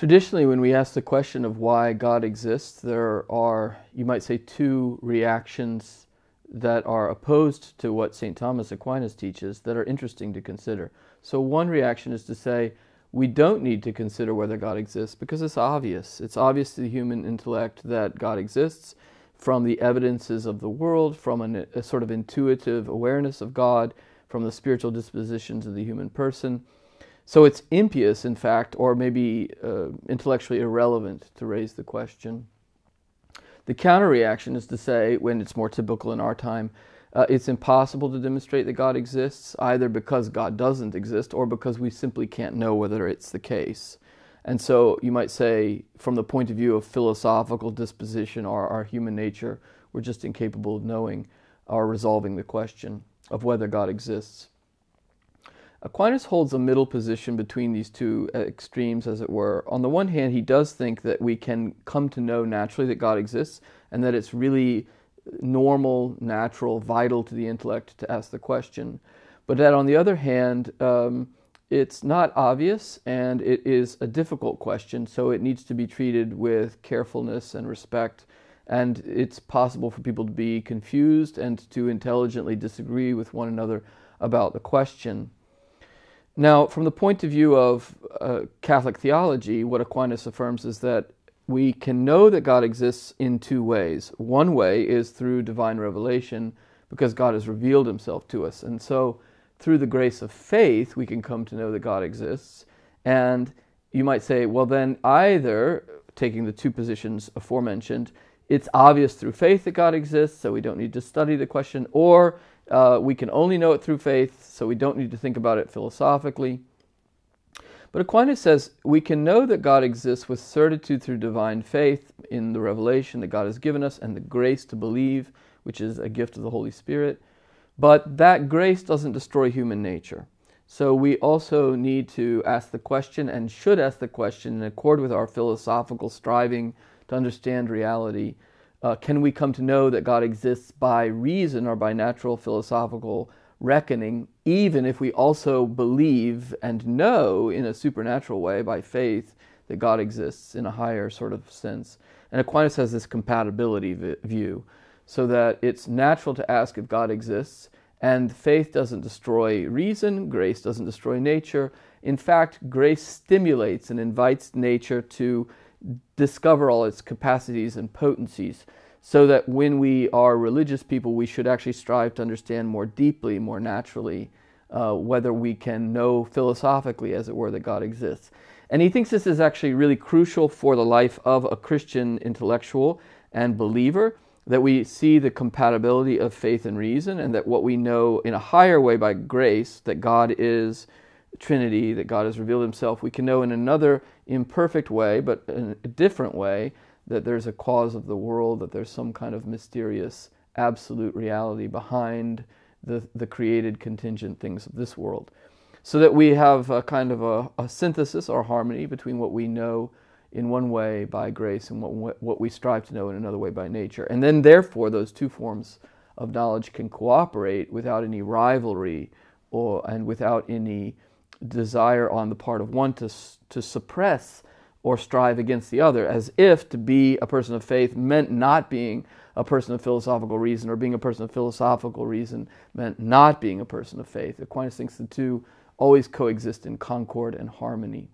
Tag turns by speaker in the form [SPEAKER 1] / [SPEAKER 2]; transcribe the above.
[SPEAKER 1] Traditionally, when we ask the question of why God exists, there are, you might say, two reactions that are opposed to what St. Thomas Aquinas teaches that are interesting to consider. So one reaction is to say, we don't need to consider whether God exists because it's obvious. It's obvious to the human intellect that God exists from the evidences of the world, from a sort of intuitive awareness of God, from the spiritual dispositions of the human person. So it's impious, in fact, or maybe intellectually irrelevant to raise the question. The counter-reaction is to say, when it's more typical in our time, it's impossible to demonstrate that God exists, either because God doesn't exist or because we simply can't know whether it's the case. And so you might say, from the point of view of philosophical disposition or our human nature, we're just incapable of knowing or resolving the question of whether God exists. Aquinas holds a middle position between these two extremes, as it were. On the one hand, he does think that we can come to know naturally that God exists and that it's really normal, natural, vital to the intellect to ask the question. But that on the other hand, it's not obvious and it is a difficult question, so it needs to be treated with carefulness and respect. And it's possible for people to be confused and to intelligently disagree with one another about the question. Now, from the point of view of Catholic theology, what Aquinas affirms is that we can know that God exists in two ways. One way is through divine revelation, because God has revealed himself to us. And so, through the grace of faith, we can come to know that God exists. And you might say, well then, either, taking the two positions aforementioned, it's obvious through faith that God exists, so we don't need to study the question, or we can only know it through faith, so we don't need to think about it philosophically. But Aquinas says we can know that God exists with certitude through divine faith in the revelation that God has given us and the grace to believe, which is a gift of the Holy Spirit. But that grace doesn't destroy human nature. So we also need to ask the question, and should ask the question in accord with our philosophical striving to understand reality. Can we come to know that God exists by reason or by natural philosophical reckoning, even if we also believe and know in a supernatural way by faith that God exists in a higher sort of sense? And Aquinas has this compatibility view, so that it's natural to ask if God exists, and faith doesn't destroy reason, grace doesn't destroy nature. In fact, grace stimulates and invites nature to discover all its capacities and potencies, so that when we are religious people, we should actually strive to understand more deeply, more naturally, whether we can know philosophically, as it were, that God exists. And he thinks this is actually really crucial for the life of a Christian intellectual and believer, that we see the compatibility of faith and reason, and that what we know in a higher way by grace, that God is Trinity, that God has revealed himself, we can know in another imperfect way, but in a different way, that there's a cause of the world, that there's some kind of mysterious absolute reality behind the created contingent things of this world. So that we have a kind of a synthesis or harmony between what we know in one way by grace and what we strive to know in another way by nature. And then therefore those two forms of knowledge can cooperate without any rivalry and without any desire on the part of one to suppress or strive against the other, as if to be a person of faith meant not being a person of philosophical reason, or being a person of philosophical reason meant not being a person of faith. Aquinas thinks the two always coexist in concord and harmony.